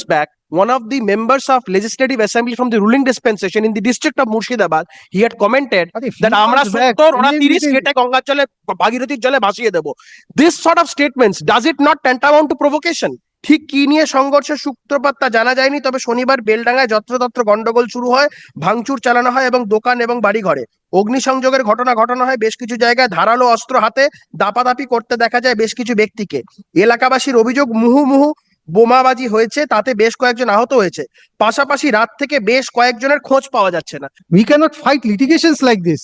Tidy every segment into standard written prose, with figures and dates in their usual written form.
back, one of the members of Legislative Assembly from the ruling dispensation in the district of Murshidabad, he had commented that আমরা 70 ওরা 30 কেটে গঙ্গার জলে ভাগীরথীর জলে ভাসিয়ে দেব. This sort of statements, does it not tantamount to provocation? ঠিক কি নিয়ে সংঘর্ষের সূত্রপাত তা জানা যায়নি, তবে শনিবার বেলডাঙ্গায় যত্রতত্র গন্ডগোল শুরু হয়, ভাঙচুর চালানো হয় এবং দোকান এবং বাড়িঘরে অগ্নিসংযোগের ঘটনা ঘটানো হয়। বেশ কিছু জায়গায় ধারালো অস্ত্র হাতে দাপাদাপি করতে দেখা যায় বেশ কিছু ব্যক্তিকে। এলাকাবাসীর অভিযোগ মুহুর্মুহু বোমাবাজি হয়েছে, তাতে বেশ কয়েকজন আহত হয়েছে। পাশাপাশি রাত থেকে বেশ কয়েকজনের খোঁজ পাওয়া যাচ্ছে না। We cannot fight litigations like this.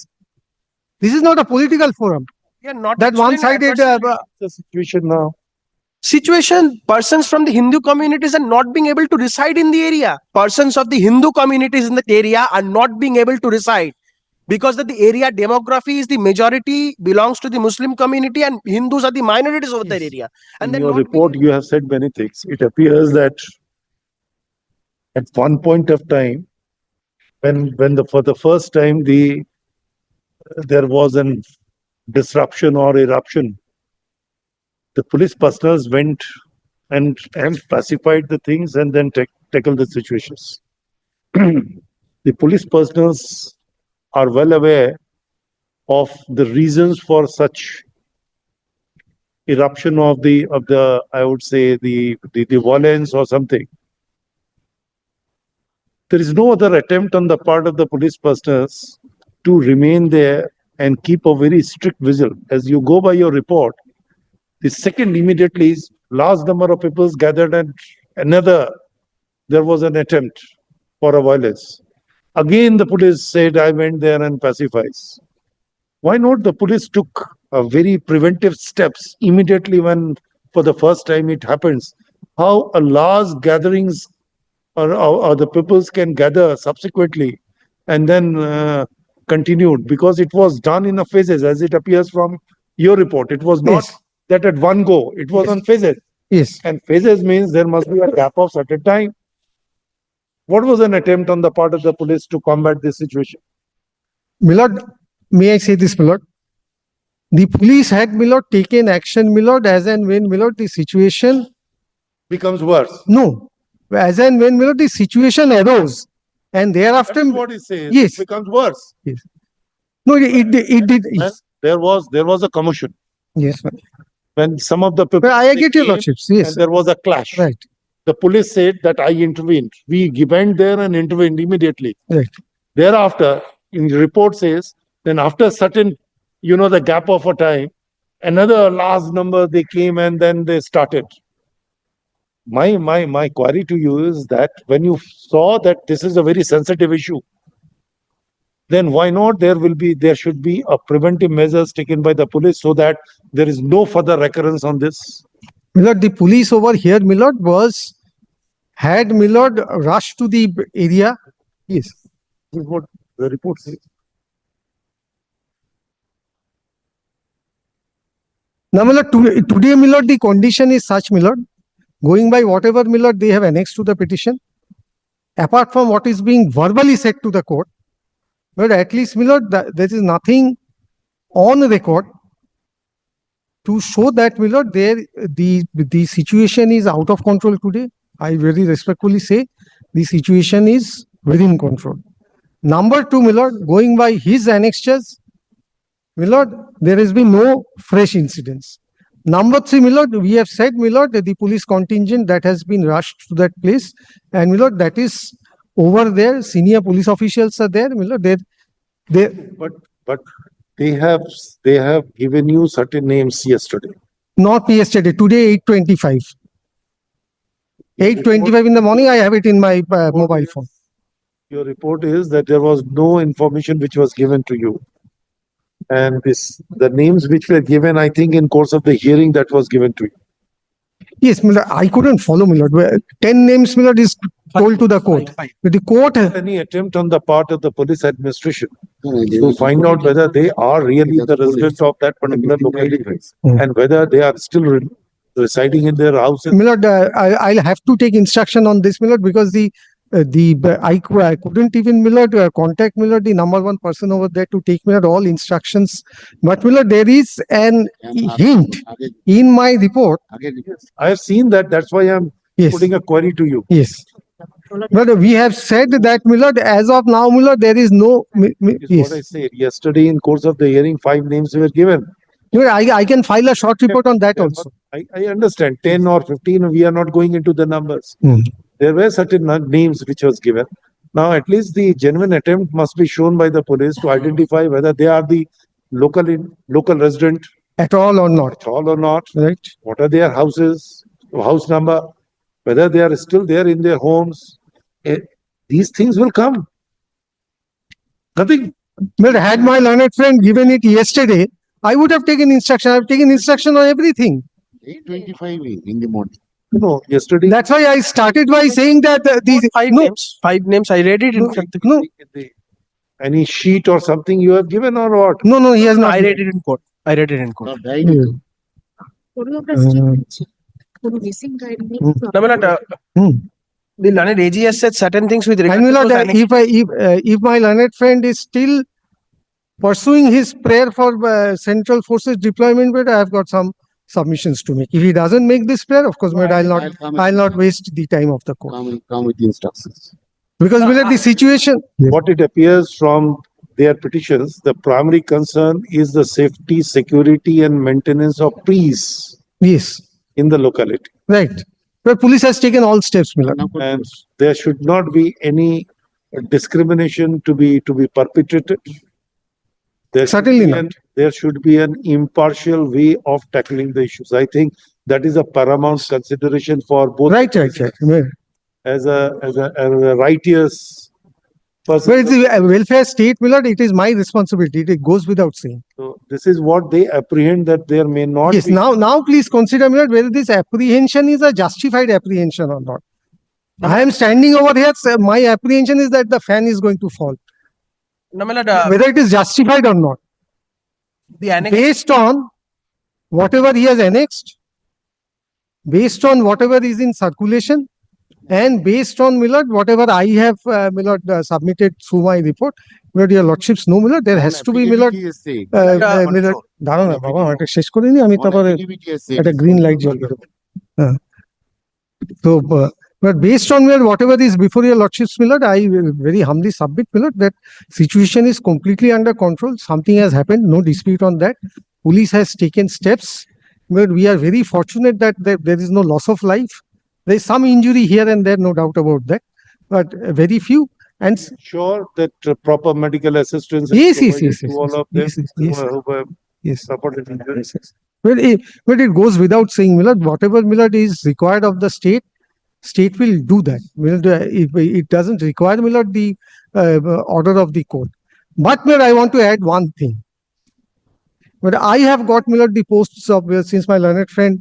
This is not a political forum. We are not That one-sided the situation now. Situation, persons from the Hindu communities are not being able to reside in the area. Persons of the Hindu communities in the area are not being able to reside because that the area demography is the majority belongs to the Muslim community and Hindus are the minorities of that area. And In your report, you have said many things. It appears that at one point of time, for the first time there was an disruption or eruption, the police personnel went and pacified the things and then tackled the situations. The police personnel are well aware of the reasons for such eruption of the I would say the violence or something. There is no other attempt on the part of the police personnel to remain there and keep a very strict vigil. As you go by your report, the second immediately is large number of people gathered and there was an attempt for a violence. Again, the police said, I went there and pacifies. Why not the police took a very preventive steps immediately when for the first time it happens? How a large gatherings or the peoples can gather subsequently and then continued, because it was done in a phases as it appears from your report. It was not that at one go, it was on phases. Yes. And phases means there must be a gap of certain time. What was an attempt on the part of the police to combat this situation? Milord, may I say this, Milord? The police had, Milord, taken action, Milord, as and when, Milord, the situation Becomes worse. no, as and when, Milord, the situation arose, and thereafter, That is what he says. Yes. It becomes worse. no, it did. And there was a commotion Yes, ma'am. when some of the people. I get your came lordships. Yes, And there was a clash. right, The police said that I intervened. We went there and intervened immediately. right. Thereafter, in the report says, then after certain, the gap of a time, another large number they came and then they started. My query to you is that when you saw that this is a very sensitive issue, then why not there should be a preventive measures taken by the police so that there is no further recurrence on this. Milord, the police over here, Milord, had Milord rushed to the area. Yes. This is what the report says. Now, Milord, today, Milord, the condition is such, Milord, going by whatever, Milord, they have annexed to the petition, apart from what is being verbally said to the court, but at least, Milord, there is nothing on record to show that, Milord, the situation is out of control today. I very respectfully say the situation is within control. Number two, Milord, going by his annexures, Milord, there has been no fresh incidents. Number three, Milord, we have said, Milord, that the police contingent that has been rushed to that place, and Milord, that is over there. Senior police officials are there, Milord. But they have given you certain names yesterday. Not yesterday, today 8:25. 8:25 in the morning, I have it in my mobile phone. Your report is that there was no information which was given to you. And the names which were given, I think, in course of the hearing that was given to you. Yes, Milord, I couldn't follow, Milord. 10 names, Milord, is told to the court. But the court has Any attempt on the part of the police administration to find out whether they are really the residents of that particular locality and whether they are still residing in their houses. Milord, I'll have to take instruction on this, Milord, because I couldn't even, Milord, contact, Milord, the number one person over there to take, Milord, all instructions. But, Milord, there is an hint in my report. I have seen that. That's why Yes. putting a query to you. Yes. But we have said that, my lord, as of now, my lord, there is no. Is Yes. what I said. Yesterday, in course of the hearing, 5 names were given. My lord, I can file a short report on that There also. were- I understand 10 or 15, we are not going into the numbers. Hmm. There were certain names which was given. Now, at least the genuine attempt must be shown by the police to identify whether they are the local resident At all or not, at all or not. right? What are their houses, house number, whether they are still there in their homes. These things will come. Nothing. But had my learned friend given it yesterday, I would have taken instruction. I've taken instruction on everything. 8:25 in the morning. No, yesterday. That's why I started by saying that these Five no, names. 5 names. I read it in No, front of no, Any sheet or something you have given or what? no, he has not. I read it in court. I read it in court. Now, diary. No, my lord, Hmm. the learned AG has said certain things with regard And to my those lord, if my learned friend is still pursuing his prayer for central forces deployment, but I have got some submissions to make. If he doesn't make this prayer, of course, but I'll not waste the time of the court. Come with the instructions. Because my lord, the situation. What it appears from their petitions, the primary concern is the safety, security, and maintenance of peace Yes, in the locality. right. But police has taken all steps, my lord. And there should not be any discrimination to be perpetrated. There should Certainly be not. there should be an impartial way of tackling the issues. I think that is a paramount consideration for both Right. as a righteous person. But it's a welfare state, my lord. It is my responsibility. It goes without saying. So this is what they apprehend, that there may not Yes. be. Now, please consider, my lord, whether this apprehension is a justified apprehension or not. I am standing over here. Sir, my apprehension is that the fan is going to fall. no, my lord, Whether it is justified or not, the annex. based on whatever he has annexed, based on whatever is in circulation, and based on, my lord, whatever I have, my lord, submitted through my report, my lord, your lordships know, my lord, there has to be, my lord, Affidavit is saying. my lord, দাঁড়াও না বাবা, এটা শেষ করে নি আমি, On তারপরে affidavit he has said একটা it's green going light to জ্বলবে। under- So, but based on whatever is before your lordships, my lord, I will very humbly submit, my lord, that situation is completely under control. Something has happened, no dispute on that. Police has taken steps. But we are very fortunate that there is no loss of life. There is some injury here and there, no doubt about that, but very few. And Sure that proper medical assistance is yes, provided to all of them yes, who have yes. suffered an injury. But it goes without saying, Millard, whatever, Millard, is required of the state will do that. Millard, if it doesn't require, Millard, the order of the court. But, Millard, I want to add one thing. But I have got, Millard, the posts of, since my learned friend,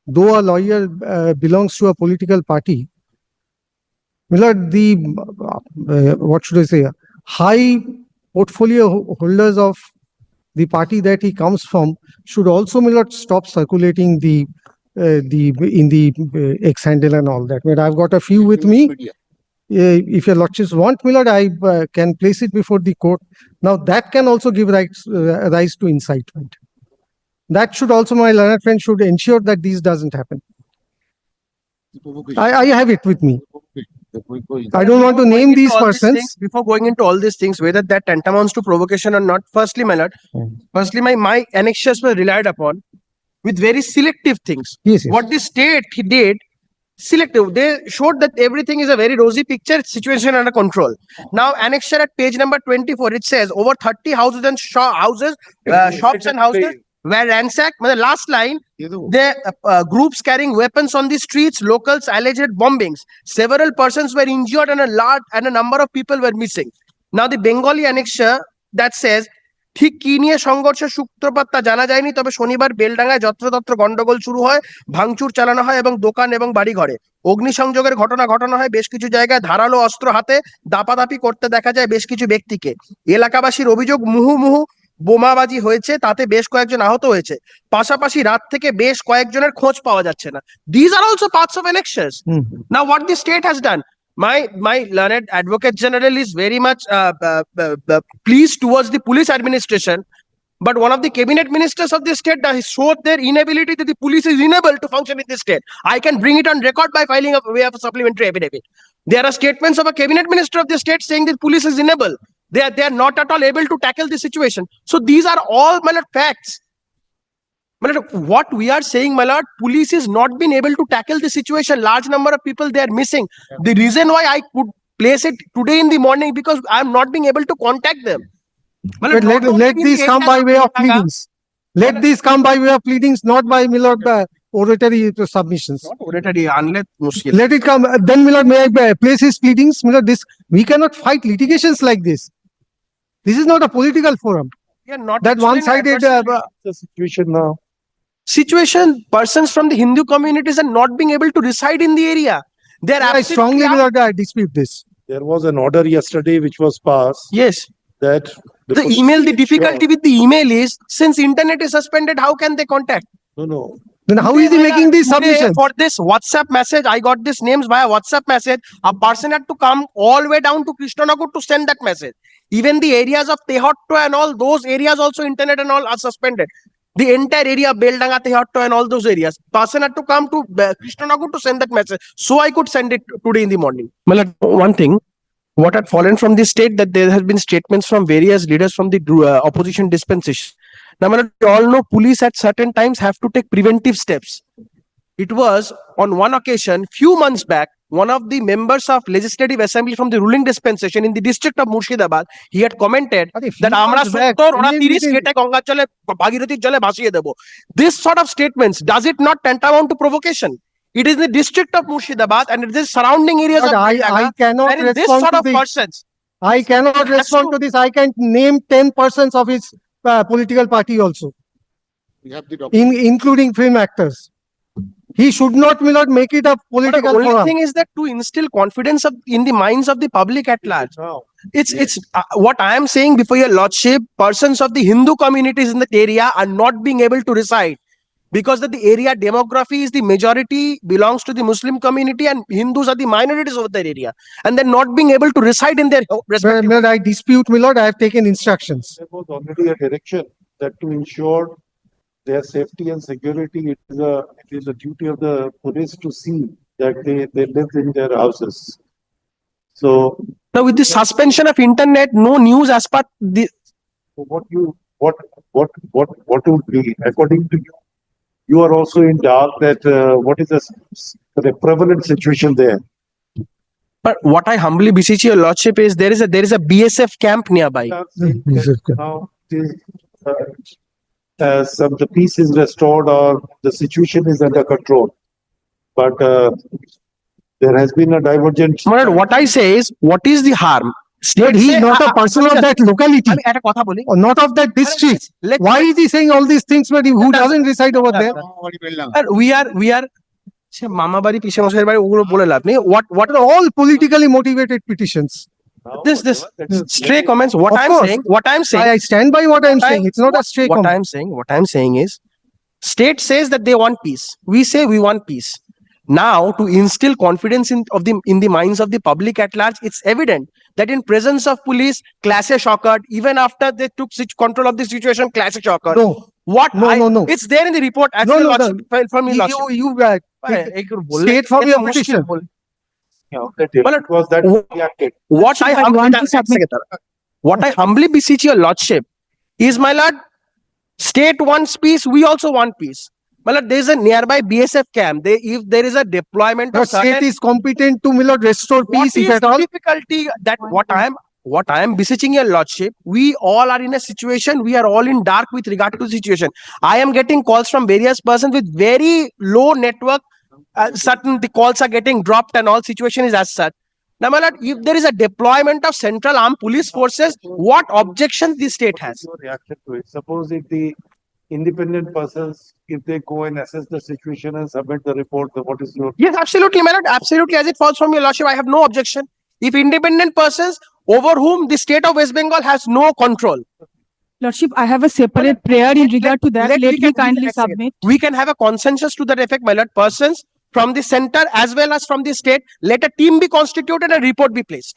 though a lawyer, belongs to a political party, Millard, the, what should I say, high portfolio holders of the party that he comes from should also, Millard, stop circulating in the X handle and all that. But I've got a few with me. Media. If your lordships want, Millard, I can place it before the court. Now that can also give rise to incitement. That should also, my learned friend should ensure that this doesn't happen. I have it with me. I don't want to name these persons. Before going into all these things, whether that tantamounts to provocation or not, firstly, my lord, firstly, my annexures were relied upon with very selective things. Yes, What the state he did, selective. They showed that everything is a very rosy picture, situation under control. Now, annexure at page number 24, it says over 30 houses and shops and houses were ransacked. The last line, the groups carrying weapons on the streets, locals alleged bombings. Several persons were injured and a number of people were missing. Now, the Bengali annexure that says, ঠিক কি নিয়ে সংঘর্ষের সূত্রপাত তা জানা যায়নি, তবে শনিবার বেলডাঙ্গায় যত্রতত্র গন্ডগোল শুরু হয়, ভাঙচুর চালানো হয় এবং দোকান এবং বাড়ি ঘরে অগ্নিসংযোগের ঘটানো হয়। বেশ কিছু জায়গায় ধারালো অস্ত্র হাতে দাপাদাপি করতে দেখা যায় বেশ কিছু ব্যক্তিকে। এলাকাবাসীর অভিযোগ মুহুর্মুহু বোমাবাজি হয়েছে, তাতে বেশ কয়েকজন আহত হয়েছে। পাশাপাশি রাত থেকে বেশ কয়েকজনের খোঁজ পাওয়া যাচ্ছে না। These are also parts of annexures. Now what the state has done, my learned advocate general is very much pleased towards the police administration But one of the cabinet ministers of the state showed their inability that the police is unable to function in this state. I can bring it on record by filing a way of a supplementary affidavit. There are statements of a cabinet minister of the state saying that police is unable. They are not at all able to tackle the situation. So these are all, my lord, facts. My lord, what we are saying, my lord, police is not been able to tackle the situation. Large number of people they are missing. The reason why I could place it today in the morning because I am not being able to contact them. My But lord, not let only in these the come areas by way of Kolkata, pleadings. Let these come by way of pleadings, not by Milord oratory submissions. not oratory, unless mushkil. Let it come. Then Milord, may I place his pleadings? Milord, this we cannot fight litigations like this. This is not a political forum. We are not That actually in an one-sided. adversarial The situation now. situation. Persons from the Hindu communities are not being able to reside in the area. They are I strongly, absolutely Milord, dispute this. There was an order yesterday which was passed yes. that The email, the difficulty with the email is since internet is suspended, how can they contact? No. Then how Today, is he my making lord, these today submissions? for this WhatsApp message, I got these names via WhatsApp message. A person had to come all the way down to Krishnanagar to send that message. Even the areas of Tehotto and all those areas also internet and all are suspended. The entire area, Beldanga, Tehotto and all those areas. Person had to come to Krishnanagar to send that message. So I could send it today in the morning. Well, one thing, what had fallen from the state that there has been statements from various leaders from the opposition dispensation. Now, my lord, we all know police at certain times have to take preventive steps. It was on one occasion, few months back, one of the members of Legislative Assembly from the ruling dispensation in the district of Murshidabad, he had commented that আমরা 70 ওরা 30 কেটে গঙ্গার জলে ভাগীরথীর জলে ভাসিয়ে দেব. This sort of statements, does it not tantamount to provocation? It is the district of Murshidabad and it is surrounding areas But of I Beldanga, cannot wherein this respond sort to of this. persons. I cannot respond to this. I can name 10 persons of his political party also, We have the document. including film actors. He should not, Milord, make it a But the political only forum. thing is that to instill confidence in the minds of the public at large. Now. It's what I am saying before your lordship, persons of the Hindu communities in that area are not being able to reside because that the area demography is the majority belongs to the Muslim community and Hindus are the minorities over that area and they're not being able to reside in their respective. Milord, I dispute, Milord. I have taken instructions. There was already a direction that to ensure their safety and security, it is a duty of the police to see that they live in their houses. So Now with the suspension of internet, no news as per the what would be according to you? You are also in dark that what is the prevalent situation there? but what I humbly beseech your lordship is there is a BSF camp nearby. Now the peace is restored or the situation is under control, but there has been a divergence. My lord, what I say is what is the harm? But he is not a person of that locality আমি একটা কথা বলি or not of that district. Let's- Why is he saying all these things but who doesn't reside over there? R we are সে মামা বাড়ি পিসে মশাইয়ের বাড়ি ওগুলো বলে লাভ নেই what What are all politically motivated petitions? Now, this that is stray comments Of course. what I'm saying I stand by what I'm saying. It's not a stray what comment. what I'm saying is state says that they want peace, we say we want peace. Now to instill confidence in the minds of the public at large, it's evident that in presence of police clashes occurred even after they took control of the situation. Clashes occurred. No, no. It's there in the report No, no, lordship, from your lordship. you state from your petition. Well, was that reacted. what I I want to submit. what I humbly beseech your lordship is, my lord, state wants peace, we also want peace. My lord, there is a nearby BSF camp. If there is a deployment The of state certain, is competent to Milord restore what peace if is at all. difficulty that what I am beseeching your lordship, we all are in a situation, we are all in dark with regard to the situation. I am getting calls from various persons with very low network. Certain the calls are getting dropped and all situation is as such. Now, my lord, if there is a deployment of central armed police forces, what objection the state has? Your reaction to it. Suppose if the independent persons, if they go and assess the situation and submit the report, then what is your? Yes, absolutely, my lord. Absolutely, as it falls from your lordship, I have no objection. If independent persons over whom the state of West Bengal has no control, Lordship, I have a separate prayer in regard to that. Let we me can- kindly we can- submit. we can have a consensus to that effect, my lord. Persons from the center as well as from the state, let a team be constituted and a report be placed.